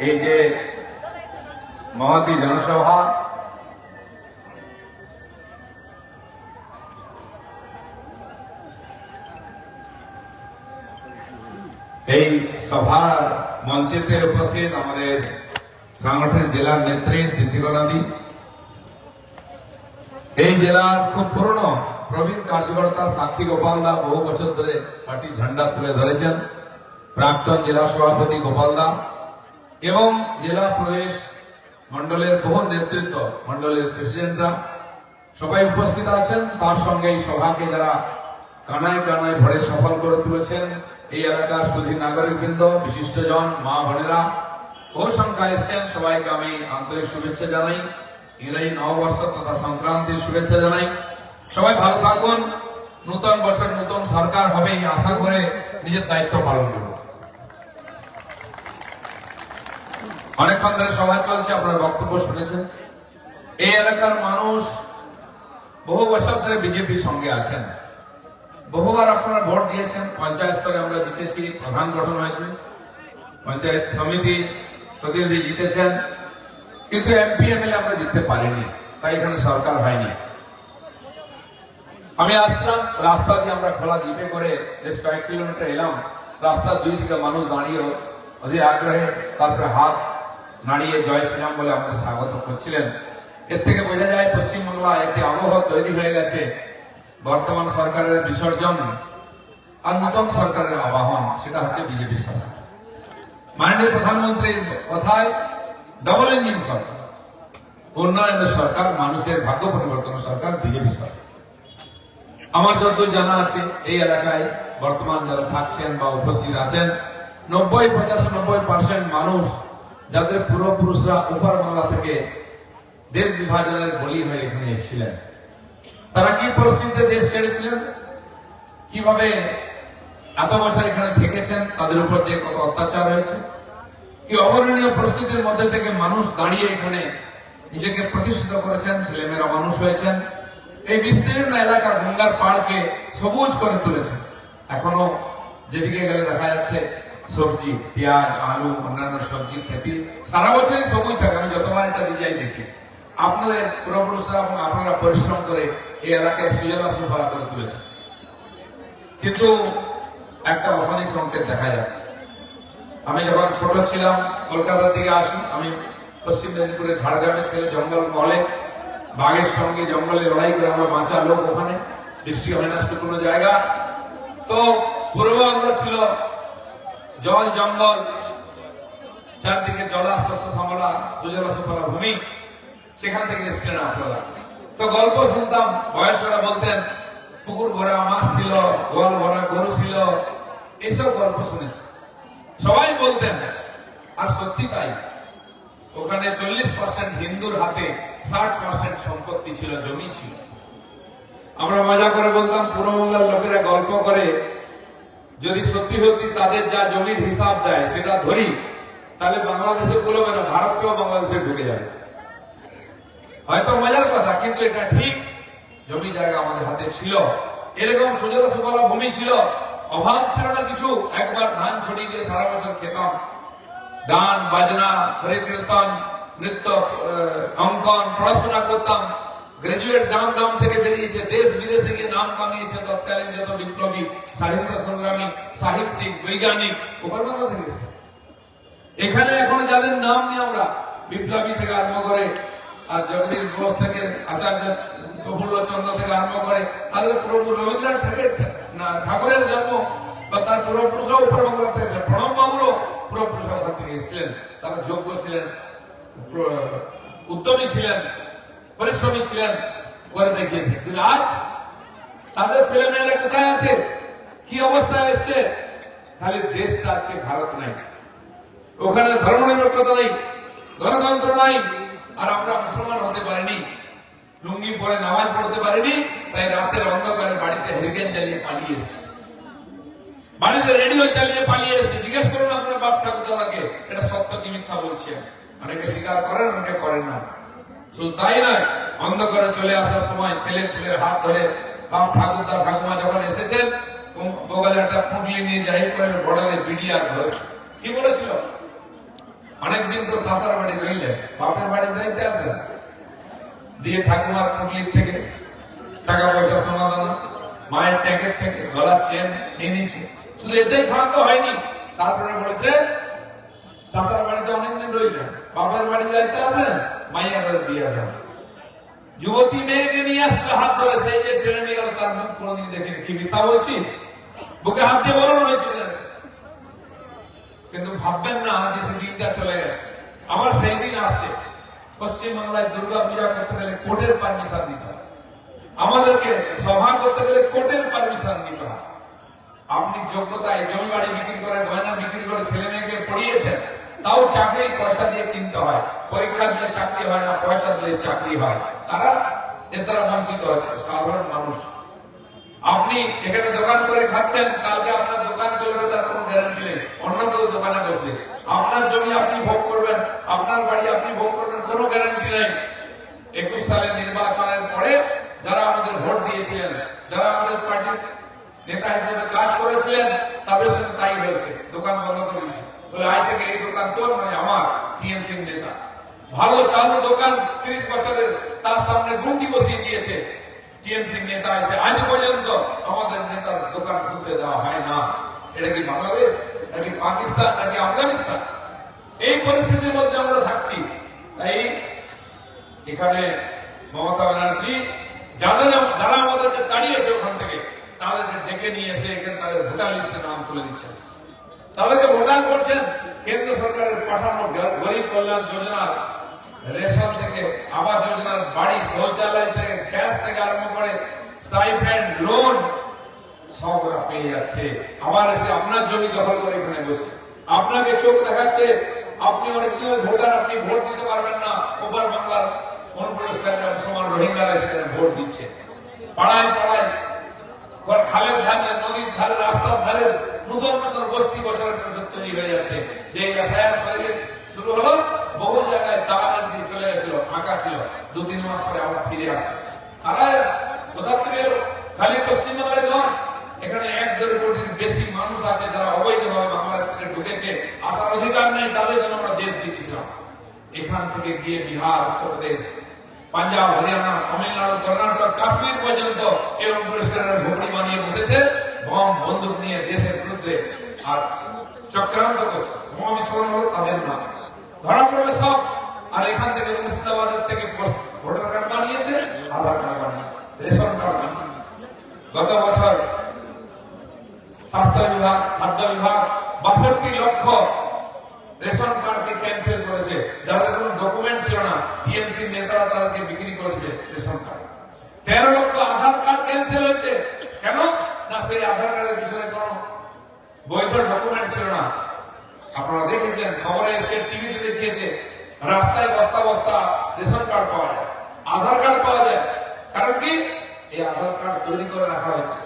এই যে মহতী জনসভা, এই সভার মঞ্চেতে উপস্থিত আমাদের সংগঠনের জেলার নেত্রী সিদ্ধিকলাদি, এই জেলার খুব পুরনো প্রবীণ কার্যকর্তা সাক্ষী গোপালদা বহু বছর ধরে পার্টি ঝান্ডা তুলে ধরেছেন, প্রাক্তন জেলা সভাপতি গোপালদা এবং জেলা প্রদেশ মন্ডলের বহু নেতৃত্ব, মন্ডলের প্রেসিডেন্টরা সবাই উপস্থিত আছেন। তার সঙ্গে এই সভাকে যারা কানায় কানায় ভরে সফল করে তুলেছেন এই এলাকার সুধী নাগরিকবৃন্দ, বিশিষ্টজন, মা বোনেরা বহু সংখ্যা এসছেন, সবাইকে আমি আন্তরিক শুভেচ্ছা জানাই, ইংরেজি নববর্ষ তথা সংক্রান্তির শুভেচ্ছা জানাই। সবাই ভালো থাকুন। নূতন বছর নূতন সরকার হবে এই আশা করে নিজের দায়িত্ব পালন করব। অনেকক্ষণ ধরে সভা চলছে, আপনারা বক্তব্য শুনেছেন। এই এলাকার মানুষ বহু বছর ধরে বিজেপির সঙ্গে আছেন, বহুবার আপনারা ভোট দিয়েছেন। পঞ্চায়েত স্তরে আমরা জিতেছি, প্রধান গঠন হয়েছে, পঞ্চায়েত সমিতি প্রতিনিধি জিতেছেন, কিন্তু এমপি এমএলএ আমরা জিততে পারিনি, তাই এখানে সরকার হয়নি। আমি আসলাম রাস্তা দিয়ে, আমরা খোলা জিপে করে বেশ কয়েক কিলোমিটার এলাম। রাস্তার দুই দিকে মানুষ দাঁড়িয়ে অধীর আগ্রহে তারপরে হাত নাড়িয়ে জয় শ্রীরাম বলে আমাদের স্বাগত করছিলেন। এর থেকে বোঝা যায় পশ্চিমবাংলায় একটি আবহাওয়া তৈরি হয়ে গেছে। বর্তমান সরকারের বিসর্জন আর নতুন সরকারের আবাহন, সেটা হচ্ছে বিজেপি সরকার। মাননীয় প্রধানমন্ত্রীর কথায় ডবল ইঞ্জিন সরকার, উন্নয়নের সরকার, মানুষের ভাগ্য পরিবর্তনের সরকার বিজেপি সরকার। আমার যতদূর জানা আছে এই এলাকায় বর্তমান যারা থাকছেন বা উপস্থিত আছেন 90-95% মানুষ যাদের পূর্বপুরুষরা উপর বাংলা থেকে দেশ বিভাজনের বলি হয়ে এখানে এসেছিলেন। তারা কি পরিস্থিতিতে দেশ ছেড়েছিলেন, কিভাবে এত বছর এখানে থেকেছেন, তাদের উপর দিয়ে কত অত্যাচার হয়েছে, কি অবর্ণনীয় পরিস্থিতির মধ্যে থেকে মানুষ দাঁড়িয়ে এখানে নিজেকে প্রতিষ্ঠিত করেছেন, ছেলেমেয়েরা মানুষ হয়েছেন। এই বিস্তীর্ণ এলাকা গঙ্গার পাড়কে সবুজ করে তুলেছেন। এখনো যেদিকে গেলে দেখা যাচ্ছে সবজি, পেঁয়াজ, আলু, অন্যান্য সবজি খেতে সারা বছরই সবুজ থাকে। আমি যতবার এটা দিয়ে যাই দেখি। আপনাদের পূর্বপুরুষরা এবং আপনারা পরিশ্রম করে এই এলাকায় সুজলা সুফলা করে তুলেছেন, কিন্তু একটা অশনি সংকেত দেখা যাচ্ছে। আমি যখন ছোট ছিলাম কলকাতার দিকে আসি, আমি পশ্চিম মেদিনীপুরের ঝাড়গ্রামের ছেলে, জঙ্গল মহলে বাঘের সঙ্গে জঙ্গলে লড়াই করে আমরা বাঁচা লোক। ওখানে বৃষ্টি হয় না, শুকনো জায়গা। তো পূর্ববঙ্গ ছিল জল জঙ্গল, চারদিকে জলা শস্য শ্যামলা সুজলা সুফলা ভূমি, সেখান থেকে এসছেন আপনারা। তো গল্প শুনতাম, বয়স্করা বলতেন পুকুর ভরা মাছ ছিল, গোয়াল ভরা গরু ছিল, এইসব গল্প শুনেছি, সবাই বলতেন। আর সত্যি তাই, ওখানে 40% হিন্দুর হাতে 60% সম্পত্তি ছিল, জমি ছিল। আমরা মজা করে বলতাম, পূর্ববাংলার লোকেরা গল্প করে যদি সত্যি সত্যি তাদের যা জমির হিসাব দেয় সেটা ধরি, তাহলে বাংলাদেশে কুলবে না, ভারতকেও বাংলাদেশে ঢুকে যাবে। হয়তো মজার কথা, কিন্তু এটা ঠিক। জমি জায়গা আমাদের হাতে ছিল, এরকম সুজলা সুফলা ভূমি ছিল, অভাব ছিল না কিছু। একবার ধান ছড়িয়ে দিয়ে সারা বছর খেতাম। গান বাজনা, হরে কীর্তন, নৃত্য, অঙ্কন, পড়াশোনা করতাম। গ্রাজুয়েট গ্রাম থেকে বেরিয়েছে, দেশ বিদেশে গিয়ে নাম কামিয়েছে তৎকালীন যত বিপ্লবী, সাহিত্য সংগ্রামী, সাহিত্যিক, বৈজ্ঞানিক উপর বাংলা থেকে এসেছে। এখানে এখনো যাদের নাম নিয়ে আমরা, বিপ্লবী থেকে আরম্ভ করে আর জগদীশ বোস থেকে আচার্য প্রফুল্লচন্দ্র থেকে আরম্ভ করে, তাদের পূর্বপুরুষ রবীন্দ্রনাথ ঠাকুরের জন্ম বা তার পূর্বপুরুষরাও উপর বাংলা থেকে এসেছিলেন। প্রণব বাবুরও পূর্বপুরুষ ওখান থেকে এসেছিলেন। তারা যোগ্য ছিলেন, উদ্যমী ছিলেন, পরিশ্রমী ছিলেন, করে দেখিয়েছে। কিন্তু আজ তাদের ছেলে মেয়েরা কোথায় আছে, কি অবস্থায় এসছে? খালি দেশটা আজকে ভারত নাই, ওখানে ধর্মনিরপেক্ষতা নেই, গণতন্ত্র নাই। আর আমরা মুসলমান হতে পারিনি, লুঙ্গি পরে নামাজ পড়তে পারিনি, তাই রাতের অন্ধকারে বাড়িতে হেরিকেন চালিয়ে পালিয়ে এসছি, বাড়িতে রেডিও চালিয়ে পালিয়ে এসছি। জিজ্ঞেস করুন আপনার বাপ ঠাকুর দাদাকে, এটা সত্য কি মিথ্যা বলছে। অনেকে স্বীকার করেন, অনেকে করেন না। শুধু তাই নয়, অন্ধকারে চলে আসার সময় ছেলে পুলের হাত ধরে বাপ ঠাকুরদা ঠাকুমা যখন এসেছেন, বগলে একটা পুটলি নিয়ে যাই করে বর্ডারে বিডিআর ধরেছে। কি বলেছিল? অনেকদিন তো শাসার বাড়ি রইলেন, বাপের বাড়ি যাইতে আসেন, দিয়ে ঠাকুমার পুটলির থেকে টাকা পয়সা সোনা দানা, মায়ের ট্যাঙ্কের থেকে গলার চেন নিয়ে নিয়েছে। শুধু এটাই খাওয়া তো হয়নি, তারপরে বলেছে শাসার বাড়িতে অনেকদিন রইলেন, বাপের বাড়ি যাইতে আসেন, মাইয়া দিয়ে আসেন। যুবতী মেয়েকে নিয়ে আসলে হাত ধরে, সেই যে ট্রেনে নিয়ে গেল তার মুখ কোনদিন দেখিনি। কি মিথ্যা বলছি? বুকে হাত দিয়ে বলানো হয়েছিল। কিন্তু ভাববেন না যে সে দিনটা চলে গেছে। আমার সেই দিন আসছে। পশ্চিমবাংলায় দুর্গা পূজা করতে গেলে কোর্টের পারমিশন দিতে হয়, আমাদেরকে সভা করতে গেলে কোর্টের পারমিশন দিতে হয়। আপনি যোগ্যতায় জমি বাড়ি বিক্রি করে, গয়না বিক্রি করে ছেলে মেয়েকে পড়িয়েছেন, তাও চাকরি পয়সা দিয়ে কিনতে হয়। পরীক্ষা দিলে চাকরি হয় না, পয়সা দিলে চাকরি হয়। তারা এর দ্বারা বঞ্চিত হচ্ছে সাধারণ মানুষ। আপনি এখানে দোকান করে খাচ্ছেন, কালকে আপনার দোকান চলবে তার কোনো গ্যারান্টি নেই। অন্য কেউ দোকানে বসবে, আপনার জমি আপনি ভোগ করবেন, আপনার বাড়ি আপনি ভোগ করবেন, কোনো গ্যারান্টি নেই। 21 সালের নির্বাচনের পরে যারা আমাদের ভোট দিয়েছিলেন, যারা আমাদের পার্টির নেতা হিসেবে কাজ করেছিলেন, তাদের সঙ্গে তাই হয়েছে। দোকান বন্ধ করে দিয়েছে, বলে আজ থেকে এই দোকান তোর নয়, আমার। টিএমসির নেতা ভালো চালু দোকান 30 বছরের, তার সামনে গুন্ডি বসিয়ে দিয়েছে। টিএমসির নেতা এসে আজ পর্যন্ত আমাদের নেতার দোকান খুলতে দেওয়া হয় না। এটা কি বাংলাদেশ, নাকি পাকিস্তান, নাকি আফগানিস্তান? এই পরিস্থিতির মধ্যে আমরা থাকছি। তাই এখানে মমতা ব্যানার্জি যারা আমাদেরকে দাঁড়িয়েছে ওখান থেকে, তাদেরকে ডেকে নিয়ে এসে এখানে তাদের ভোটার লিস্টে নাম তুলে দিচ্ছেন, তাদেরকে ভোটার করছেন। কেন্দ্র সরকারের পাঠানো গরিব কল্যাণ যোজনার রেশন থেকে, আবাস যোজনার বাড়ি, শৌচালয় থেকে, গ্যাস থেকে আরম্ভ করে স্টাইপেন্ড, লোন সব ওরা পেয়ে যাচ্ছে। আবার এসে আপনার জমি দখল করে এখানে বসছে, আপনাকে চোখ দেখাচ্ছে আপনি অনেকগুলো ভোটার, আপনি ভোট দিতে পারবেন না। ওপার বাংলার অনুপ্রবেশকারীরা, মুসলমান রোহিঙ্গারা সেখানে ভোট দিচ্ছে। পাড়ায় পাড়ায়, খালের ধারে, নদীর ধারে, রাস্তার ধারে নতুন নতুন বস্তি বছরের তৈরি হয়ে যাচ্ছে। যে শুরু হলো, বহু জায়গায় তালামের দিয়ে চলে গেছিল, আঁকা ছিল, 2-3 মাস পরে আবার ফিরে আসছে। কারা কোথা থেকে? খালি পশ্চিমবঙ্গের নয়, এখানে 1-1.5 কোটির বেশি মানুষ আছে যারা অবৈধভাবে বাংলাদেশ থেকে ঢুকেছে, আসার অধিকার নেই, তাদের জন্য আমরা দেশ দিয়েছিলাম। এখান থেকে গিয়ে বিহার, উত্তরপ্রদেশ, পাঞ্জাব, হরিয়ানা, তামিলনাড়ু, কর্ণাটক, কাশ্মীর পর্যন্ত এই অনুপ্রবেশকারীরা ঝুপড়ি বানিয়ে বসেছে, বম বন্দুক নিয়ে দেশের বিরুদ্ধে আর চক্রান্ত করছে। বোমা বিস্ফোরণ হলো তাদের না, ধরা পড়বে সব। আর এখান থেকে মুর্শিদাবাদের থেকে ভোটার কার্ড বানিয়েছে, আধার কার্ড বানিয়েছে, রেশন কার্ড বানিয়েছে। গত বছর স্বাস্থ্য বিভাগ, খাদ্য বিভাগ 62 লক্ষ রেশন কার্ডকে ক্যান্সেল করেছে, যাদের কোনো ডকুমেন্ট ছিল না। টিএমসি নেতারা তাদেরকে বিক্রি করেছে রেশন কার্ড। 13 লক্ষ আধার কার্ড ক্যান্সেল হয়েছে। কেন না? সেই আধার কার্ডের পিছনে কোনো বৈধ ডকুমেন্ট ছিল না। আপনারা দেখেছেন, খবরে এসে, টিভিতে দেখিয়েছে, রাস্তায় বস্তা বস্তা রেশন কার্ড পাওয়া যায়, আধার কার্ড পাওয়া যায়। কারণ কি? এই আধার কার্ড তৈরি করে রাখা হয়েছে।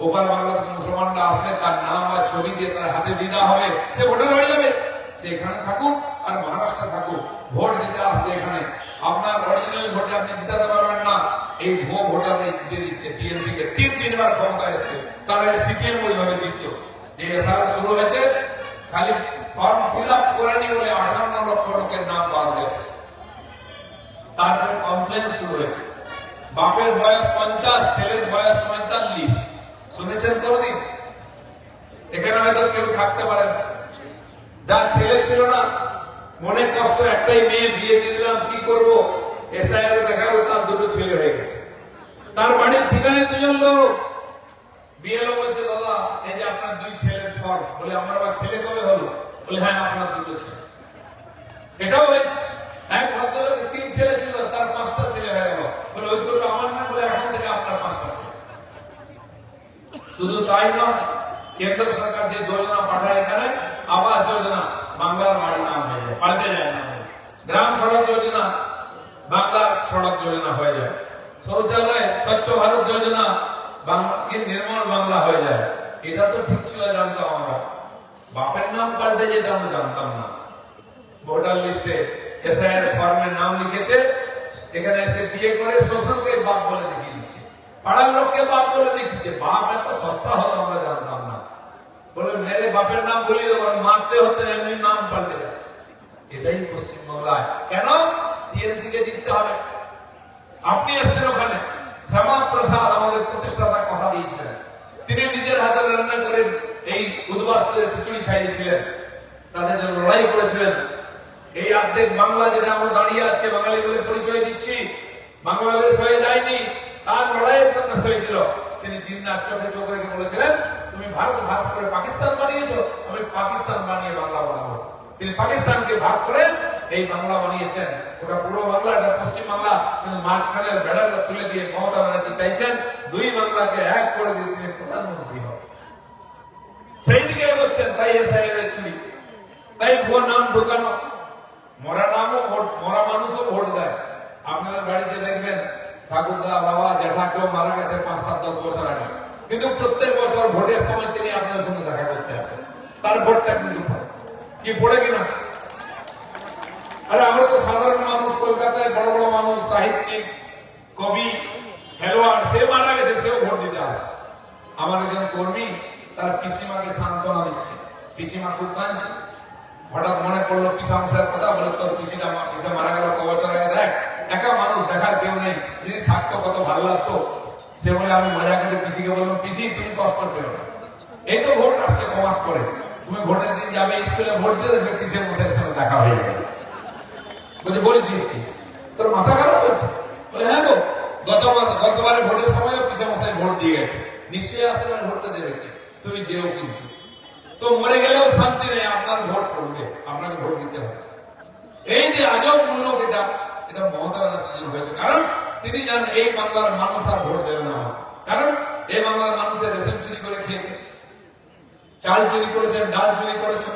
ওপার বাংলা থেকে মুসলমানরা আসলে তার নাম আর ছবি দিয়ে তার হাতে দিয়ে দেওয়া হবে, সে ভোটার হয়ে যাবে। সে এখানে থাকুক আর মহারাষ্ট্রে থাকুক, ভোট দিতে আসবে এখানে। আপনার অরিজিনাল ভোটে আপনি জিতাতে পারবেন না, এই ভুয়ো ভোটার জিতে দিচ্ছে। টিএমসি কে 3-3 বার ক্ষমতা এসছে, তারা সিপিএম ওইভাবে জিতত। যে এসআর শুরু হয়েছে, খালি ফর্ম ফিল আপ করেনি বলে 58 লক্ষ লোকের নাম বাদ গেছে। তারপরে কমপ্লেন শুরু হয়েছে, বাপের বয়স 50, ছেলের বয়স 45। শুনেছেন কোনদিন? এখানে হয়তো কেউ থাকতে পারেন, যা ছেলে ছিল না, মনে কষ্ট, একটাই মেয়ে বিয়ে দিয়ে দিলাম, কি করবো? এসআইআর দেখা গেল তার 2টো ছেলে হয়ে গেছে। তার বাড়ির ঠিকানায় 2জন লোক। বিয়েলো বলছে, দাদা এই যে আপনার 2 ছেলের ফর্ম। বলে আমার আবার ছেলে কবে হলো? বলে হ্যাঁ, আপনার 2টো ছেলে। এটাও হয়েছে। এক ভদ্রলোকের 3 ছেলে ছিল, তার 5টা ছেলে হয়ে গেল। বলে ওই 2টো আমার না, বলে এখন থেকে আপনার 5টা ছেলে। শুধু তাই নয়, কেন্দ্র সরকার যে যোজনা পাঠায় এখানে, আবাস যোজনা, বাংলার বাড়ি নাম হয়ে যায়, পাল্টে যায় না। গ্রাম সড়ক যোজনা, বাংলার সড়ক যোজনা হয়ে যায়। শৌচালয়, স্বচ্ছ ভারত যোজনা, নির্মল বাংলা হয়ে যায়। এটা তো ঠিক ছিল, জানতাম আমরা। বাপের নাম পাল্টে যেটা আমরা জানতাম না। ভোটার লিস্টে এসআইআর ফর্মে নাম লিখেছে, এখানে এসে বিয়ে করে শ্বশুরকে বাপ বলে দেখিয়ে দিচ্ছে, পাড়ার লোককে বাপ বলে দেখিয়েছে। বাপ এত সস্তা হতো আমরা জানতাম না। বলে মেরে বাপের নাম বলিয়ে দেবো, মারতে হচ্ছে, এমনি নাম পাল্টে যাচ্ছে। এটাই পশ্চিমবাংলায়। কেন? টিএমসি কে জিততে হবে। আপনি এসছেন ওখানে, শ্যামা প্রসাদ আমাদের প্রতিষ্ঠাতা কথা দিয়েছিলেন, তিনি নিজের হাতে রান্না করে এই উদ্বাস্তুদের খিচুড়ি খাইয়েছিলেন, তাদের জন্য লড়াই করেছিলেন। এই অর্ধেক বাংলা যেটা আমরা দাঁড়িয়ে আজকে বাঙালি বলে পরিচয় দিচ্ছি, বাংলাদেশ হয়ে যায়নি, তার লড়াইয়ের জন্য হয়েছিল। তিনি জিন্নার চোখে চোখ রেখে বলেছিলেন, তুমি ভারত ভাগ করে পাকিস্তান বানিয়েছো, আমি পাকিস্তান বানিয়ে বাংলা বানাবো। তিনি পাকিস্তানকে ভাগ করে এই বাংলা বানিয়েছেন। ওটা পুরো বাংলা, এটা পশ্চিম বাংলা, কিন্তু মাঝখানের বেড়াটা তুলে দিয়ে মমতা ব্যানার্জি চাইছেন দুই বাংলাকে এক করে দিয়ে তিনি প্রধানমন্ত্রী হবে। সেই দিকে এগোচ্ছেন। তাই এসআইআর চুরি, তাই ভুয়া নাম ঢোকানো, মরা নামও ভোট, মরা মানুষও ভোট দেয়। আপনাদের বাড়িতে দেখবেন ঠাকুরদা, বাবা, জ্যাঠা কেউ মারা গেছে 5, 7, 10 বছর আগে, কিন্তু প্রত্যেক বছর ভোটের সময় তিনি আপনাদের সঙ্গে দেখা করতে আসেন। তার ভোটটা কিন্তু কি পড়ে কিনা? আরে আমরা তো সাধারণ মানুষ, কলকাতায় বড় বড় মানুষ, সাহিত্যিক, কবি, খেলোয়াড়, সে মারা গেছে, সেও ভোট দিতে আসে। আমার একজন কর্মী তার পিসিমাকে সান্ত্বনা দিচ্ছে, পিসিমা খুব কাঁদছে। হঠাৎ মনে পড়লো পিসামশার কথা, বলে তোর পিসিটা পিসা মারা গেল ক বছর আগে, দেখ একা মানুষ, দেখার কেউ নেই, যদি থাকতো কত ভালো লাগতো। সে বলে আমি মজা করে পিসিকে বললাম, পিসি তুমি কষ্ট পেও না, এই তো ভোট আসছে 9 মাস পরে, তুমি ভোটের দিন যাবে স্কুলে ভোট দিয়ে দেখবে পিসের মশাইয়ের সঙ্গে দেখা হয়ে যাবে। বলছে বলছিস কি, তোর মাথা খারাপ হয়েছে? বলে হ্যাঁ গো, গতবারে ভোটের সময় পিসে মশাই ভোট দিয়ে গেছে, নিশ্চয়ই আসলে ভোটটা দেবে কি, তুমি যেও কিন্তু। তো মরে গেলেও শান্তি নেই, আপনার ভোট পড়বে, আপনাকে ভোট দিতে হবে। এই যে আজব মূল্য, এটা মমতা ব্যানার্জি হয়েছে। কারণ তিনি জানেন এই বাংলার মানুষ আর ভোট দেবে না। কারণ এই বাংলার মানুষের রেশন চুরি করে খেয়েছে, চাল চুরি করেছেন, ডাল চুরি করেছেন,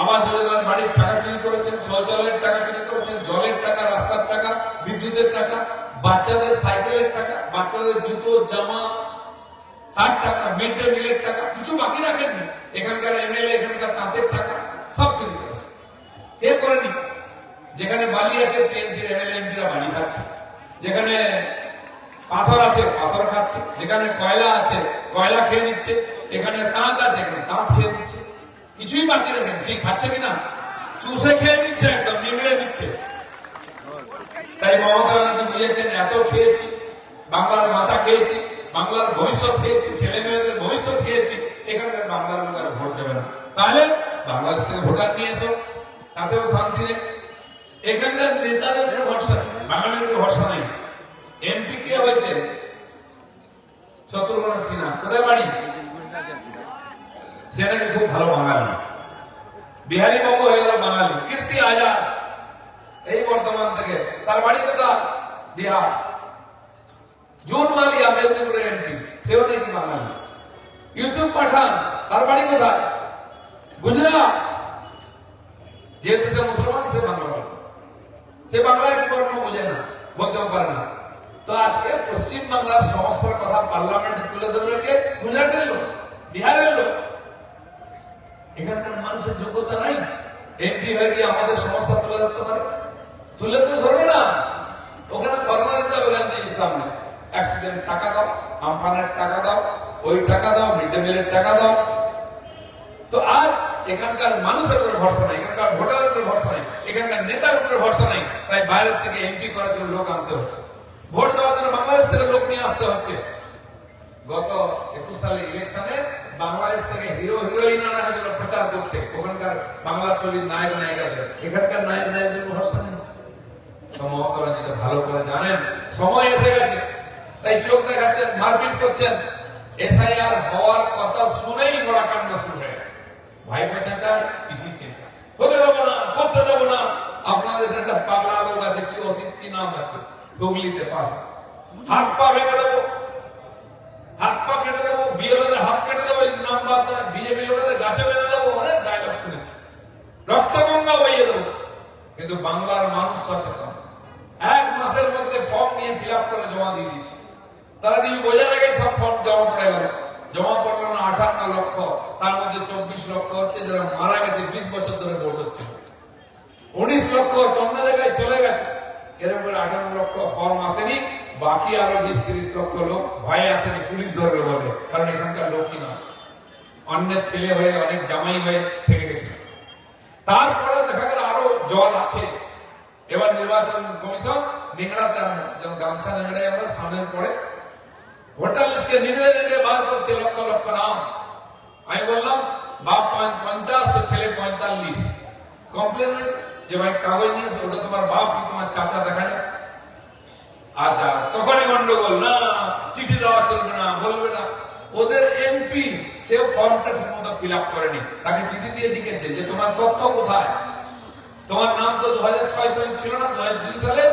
আবাস যোজনার বাড়ির টাকা চুরি করেছেন, শৌচালয়ের টাকা চুরি করেছেন, জলের টাকা, রাস্তার টাকা, বিদ্যুতের টাকা, বাচ্চাদের সাইকেলের টাকা, বাচ্চাদের জুতো জামা তার টাকা, মিড ডে মিলের টাকা, কিছু বাকি রাখেননি। এখানকার এমএলএ, এখানকার তাঁতের টাকা সব চুরি করেছে। কে করেনি? যেখানে বালি আছে টিএমসির এমএলএ এমপিরা বালি খাচ্ছে, যেখানে পাথর আছে পাথর খাচ্ছে, যেখানে কয়লা আছে কয়লা খেয়ে নিচ্ছে, এখানে তাঁত আছে এখানে তাঁত খেয়ে নিচ্ছে, কিছুই বাকি রাখেন। ঠিক খাচ্ছে কিনা? চুষে খেয়ে নিচ্ছে, একদম নিংড়ে নিচ্ছে। তাই মমতা ব্যানার্জি বুঝেছেন, এত খেয়েছি, বাংলার মাথা খেয়েছি, বাংলার ভবিষ্যৎ খেয়েছি, ছেলে মেয়েদের ভবিষ্যৎ খেয়েছি, এখানকার বাংলার লোক আর ভোট দেবে না। তাহলে বাংলাদেশ থেকে ভোটার নিয়ে এসো, তাতেও শান্তি নেই। এখানকার নেতাদের ভরসা নেই, বাঙালির ভরসা নেই। এমপি কে হয়েছে? শত্রুঘ্ন সিনহা, কোথায় বাড়ি? সে নাকি খুব ভালো বাঙালি, বিহারি বাবু হয়ে গেল বাঙালি। কীর্তি আজাদ এই বর্তমান থেকে, তার বাড়ি কোথায়? বিহার। জুন মালিয়া মেদিনীপুরের এমপি, সেও নাকি বাঙালি। ইউসুফ পাঠান, তার বাড়ি কোথায়? গুজরাট। যেহেতু সে মুসলমান, সে বাংলা, সে বাংলা একটু কর্ম বোঝে না, বলতেও পারে না। তো আজকে পশ্চিম বাংলার সমস্যার কথা পার্লামেন্টে তুলে ধরবে কে? গুজরাটের লোক, বিহারের লোক। এখানকার মানুষের যোগ্যতা নাই এমপি হয়ে গিয়ে আমাদের সমস্যা তুলে ধরতে পারে? তুলে তো ধরবে না। ওখানে ধর্ণা দিতে হবে গান্ধীজির সামনে, 100 দিন টাকা দাও, আমফানের টাকা দাও, ওই টাকা দাও, মিড ডে মিলের টাকা দাও। তো আজ এখানকার মানুষের উপরে ভরসা নাই, এখানকার ভোটারের উপরে ভরসা নাই, এখানকার নেতার উপরে ভরসা নাই। তাই বাইরের থেকে এমপি করার জন্য লোক আনতে হচ্ছে, ভোট দেওয়ার জন্য বাংলাদেশ থেকে লোক নিয়ে আসতে হচ্ছে। গত 21 সালে ইলেকশনে বাংলাদেশ থেকে হিরো হিরোইন আনা হয়েছিল প্রচার করতে, ওখানকার বাংলা ছবির নায়ক নায়িকাদের। এখানকার নায়ক নায়িকাদের ভরসা নেই। তো মমতা ব্যানার্জি ভালো করে জানেন সময় এসে গেছে, তাই চোখ দেখাচ্ছেন, মারপিট করছেন। এসআইআর হওয়ার কথা শুনেই বড় কান্না শুরু হয়ে গেছে। ভাইপো চেঁচায়, পিসি চেঁচায়, হতে দেবো না, করতে দেবো না। আপনাদের এখানে একটা পাগলা লোক আছে, কি অসিত কি নাম আছে, হুগলিতে পাশে, হাত পা ভেঙে দেবো, হাত পা কেটে দেবো, বিএলওদের হাত কেটে দেবো, নাম বাচ্চা বিজেপি লোকেদের গাছে বেঁধে দেবো, অনেক ডায়লগ শুনেছি, রক্তগঙ্গা বইয়ে দেবো। কিন্তু বাংলার মানুষ সচেতন, 1 মাসের মধ্যে ফর্ম নিয়ে ফিল আপ করে জমা দিয়ে দিচ্ছে। তারা কিছু বোঝার আগে সব ফর্ম জমা পড়ে গেল। জমা পড়লো না 58 লক্ষ, তার মধ্যে 24 লক্ষ হচ্ছে যারা মারা গেছে, 20 বছর ধরে ভোট হচ্ছে, 19 লক্ষ অন্য জায়গায় চলে গেছে। এরকম করে 58 লক্ষ ফর্ম আসেনি, বাকি আরো 20-30 লক্ষ লোক ভয়ে আসেনি, পুলিশ ধরবে বলে, কারণ এখানকার লোকই না, অন্যের ছেলে হয়ে, অনেক জামাই হয়ে থেকে গেছিল। তারপরে দেখা গেল আরো জল আছে। এবার নির্বাচন কমিশন নিংড়াতে যেমন গামছা নিংড়ে আমরা সামনের পরে ভোটার লিস্টকে নিংড়ে নিংড়ে বার করছে লক্ষ লক্ষ নাম। আমি বললাম বাপ 50 তো ছেলে 45। কমপ্লেন হয়েছে যে ভাই কাগজ নিয়েছে, ওটা তোমার বাপ কি তোমার চাচা দেখা যায়? আচ্ছা, তখনই গন্ডগোল, না চিঠি দেওয়া চলবে না, বলবে না। ওদের এমপি সেও ফর্মটা ঠিক মতো ফিল আপ করেনি, তাকে চিঠি দিয়ে লিখেছে যে তোমার তথ্য কোথায়, তোমার নাম তো 2006 সালে ছিল না, 2002 সালে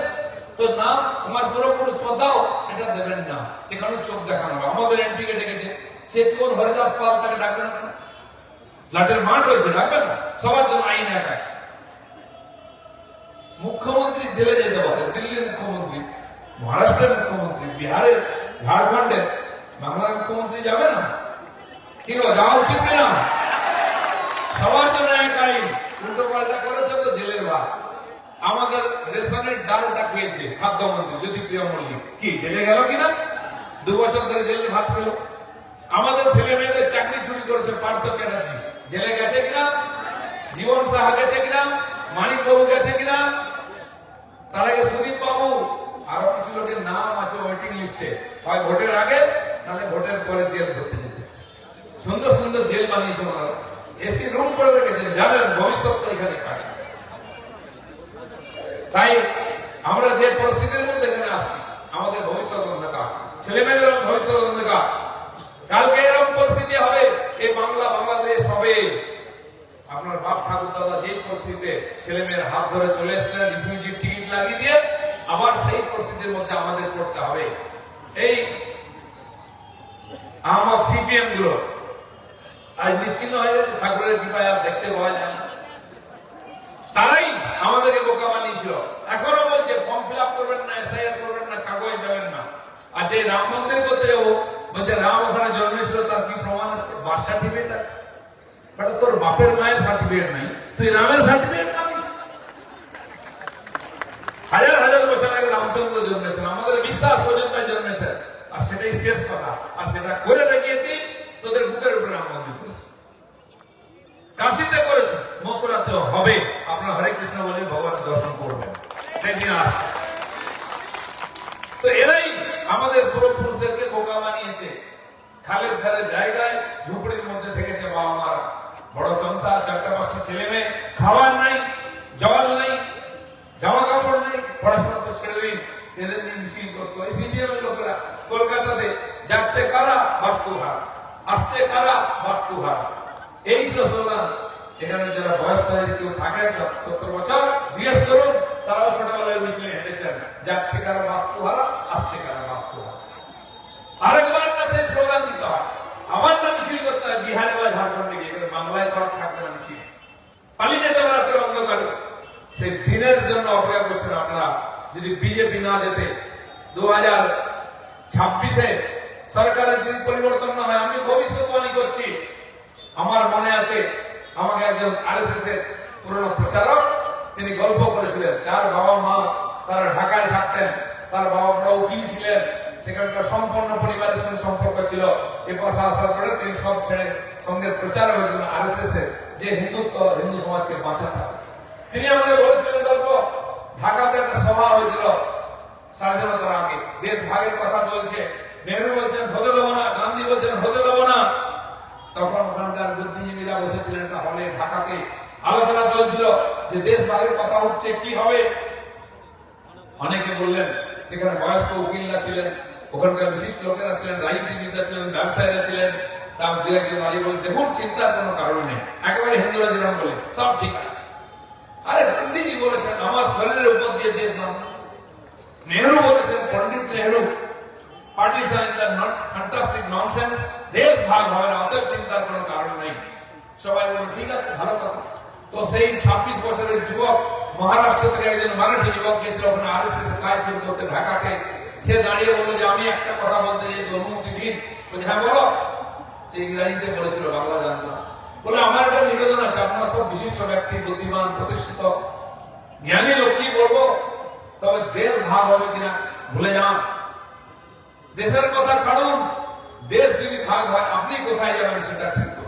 তো নাম, তোমার পূর্বপুরুষ পদাও সেটা দেবেন না, সেখানে চোখ দেখানো। আমাদের এমপি কে ডেকেছে, সে কোন হরিদাস পাল, তাকে ডাকবেন না? লাটের মাঠ হয়েছে, ডাকবেন না? সবার জন্য আইন এক আছে। মুখ্যমন্ত্রী জেলে যেতে পারে, দিল্লির মুখ্যমন্ত্রী, মহারাষ্ট্রের মুখ্যমন্ত্রী, বিহারের, ঝাড়খণ্ডের, বাংলার মুখ্যমন্ত্রী যাবে না? কি যাওয়া উচিত কিনা? সবার জন্য এক আইন। উল্টো পাল্টা করেছে তো জেলের ভাত। আমাদের রেশনের ডালটা খেয়েছে খাদ্যমন্ত্রী জ্যোতিপ্রিয় মল্লিক, কি জেলে গেল কিনা? 2 বছর ধরে জেলের ভাত খেল। আমাদের ছেলে মেয়েদের চাকরি চুরি করেছে পার্থ চ্যাটার্জি, জেলে গেছে কিনা? জীবন সাহা গেছে কিনা? মানিক বাবু গেছে কিনা? তার আগে সুদীপ বাবু, আরো কিছু লোকের নাম আছে ওয়েটিং লিস্টে, হয় ভোটের আগে নাহলে ভোটের পরে জেল ধরতে যেতে। সুন্দর সুন্দর জেল বানিয়েছে ওনারা, এসি রুম করে রেখেছেন, জানেন ভবিষ্যৎ এখানে কাটে। তাই আমরা যে পরিস্থিতির মধ্যে এখানে আসছি, আমাদের ভবিষ্যৎ অন্ধকার, ছেলে মেয়েদের ভবিষ্যৎ অন্ধকার। কালকে এরকম পরিস্থিতি হবে, এই বাংলা বাংলাদেশ হবে। আপনার বাপ ঠাকুর দাদা যে পরিস্থিতিতে ছেলে মেয়ের হাত ধরে চলে এসেছিলেন, রিফিউজির টিকিট লাগিয়ে দিয়ে, আবার সেই পরিস্থিতির মধ্যে আমাদের পড়তে হবে। এই আমার সিপিএম গুলো আজ নিশ্চিন্ত হয়ে ঠাকুরের কৃপায় আর দেখতে পাওয়া যায় না। তারাই আমাদেরকে বোকা বানিয়েছিল, এখনো বলছে ফর্ম ফিল আপ করবেন না, এসআইআর করবেন না, কাগজ দেবেন না। আর যে রাম মন্দির করতে যাবো, বলছে রাম ওখানে জন্মেছিল, তার কি প্রমাণ আছে? বার্থ সার্টিফিকেট আছে, বাট তোর বাপের মায়ের সার্টিফিকেট নাই, তুই রামের সার্টিফিকেট পাবিস? হাজার হাজার বছর আগে রামচন্দ্র জন্মেছেন, আমাদের বিশ্বাস অযোধ্যায় জন্মেছেন, আর সেটাই শেষ কথা। আর সেটা করে দেখিয়েছি, তোদের বুকের উপরে রাম মন্দির করেছে, কাশিতে করেছে, মথুরাতেও হবে। আপনারা হরে কৃষ্ণ বলে ভগবানের দর্শন করবেন, সেদিন আসছে। তো এরাই আমাদের পূর্বপুরুষদেরকে বোকা বানিয়েছে। খালের ধারে জায়গায় ঝুপড়ির মধ্যে থেকেছে বাবা মারা, বড় সংসার, 4টা-5টা ছেলে মেয়ে, খাবার নাই, জল নাই, জামা কাপড় নেই, পড়াশোনা তো ছেড়ে দিন। এদের নিয়ে মিছিল করতো এই সিপিএম এর লোকেরা। কলকাতাতে যাচ্ছে কারা? বাস্তুহার। আসছে কারা? বাস্তুহার। এই ছিল স্লোগান। এখানে যারা বয়স্ক কেউ থাকে 70 বছর, জিজ্ঞেস করুন, তারাও ছোটবেলায় মিছিলে হেঁটেছেন, যাচ্ছে কারা? বাস্তুহারা, আসছে কারা? বাস্তুহারা। আরেকবার না সেই স্লোগান দিতে হয়, আবার না মিছিল করতে হয় বিহারে বা ঝাড়খণ্ডে গিয়ে, বাংলায় করা থাকবে না মিছিল, পালিয়ে যেতে হবে রাতের অন্ধকারে। সেই দিনের জন্য অপেক্ষা করছেন আপনারা। যদি বিজেপি না যেতে, 2026-এ সরকারের যদি পরিবর্তন না হয়, আমি ভবিষ্যৎবাণী করছি। আমার মনে আছে, আমাকে একজন আরএসএস এর পুরনো প্রচারক, তিনি গল্প করেছিলেন, তার বাবা মা তারা ঢাকায় থাকতেন, তার বাবা বড় উকিল ছিলেন, সেখানকার সম্পন্ন পরিবারের সঙ্গে সম্পর্ক ছিল। এ পাশে আসার পরে তিনি সব ছেড়ে সঙ্গে প্রচার হয়েছিল আরএসএস এর, যে হিন্দুত্ব, হিন্দু সমাজকে বাঁচাতে হবে। তিনি আমাকে বলেছিলেন গল্প, ঢাকাতে একটা সভা হয়েছিল স্বাধীনতার আগে, দেশ ভাগের কথা চলছে, নেহরু বলছেন হতে দেবো না, গান্ধী বলছেন হতে দেবো না। তখন ওখানকার বুদ্ধিজীবীরা বসেছিলেন একটা হলে ঢাকাতে, আলোচনা চলছিল যে দেশ ভাগের কথা হচ্ছে, কি হবে। অনেকে বললেন, সেখানে বয়স্ক উকিলরা ছিলেন, ওখানকার বিশিষ্ট লোকেরা ছিলেন, রাজনীতিবিদরা ছিলেন, ব্যবসায়ীরা ছিলেন। তার 2-1 দাঁড়িয়ে বলেন, দেখুন চিন্তার কোনো কারণ নেই, একেবারে হিন্দুরা যেরকম বলে সব ঠিক আছে। আরে গান্ধীজি বলেছেন আমার শরীরের উপর দিয়ে দেশ নাম, নেহরু বলেছেন, Pandit Nehru, partition is the fantastic nonsense, দেশ ভাগ হবে না, অতএব চিন্তার কোনো কারণ নেই। সবাই বলল ঠিক আছে, ভালো কথা। তো সেই 26 বছরের যুবক, মহারাষ্ট্র থেকে একজন মারাঠি যুবক গেছিল ওখানে আরএসএস এর কাজ শুরু করতে ঢাকাতে। সে দাঁড়িয়ে বললো যে আমি একটা কথা বলতে চাই, অনুমতি দিন। বলছে হ্যাঁ বলো। সে ইংরাজিতে বলেছিল, বাংলা জানতো না। বলে আমার একটা নিবেদন আছে, আপনারা সব বিশিষ্ট ব্যক্তি, বুদ্ধিমান, প্রতিষ্ঠিত, জ্ঞানী লোক, কি বলবো, তবে দেশ ভাগ হবে কিনা ভুলে যান, দেশের কথা ছাড়ুন। দেশ যদি ভাগ হয় আপনি কোথায় যাবেন সেটা ঠিক করুন।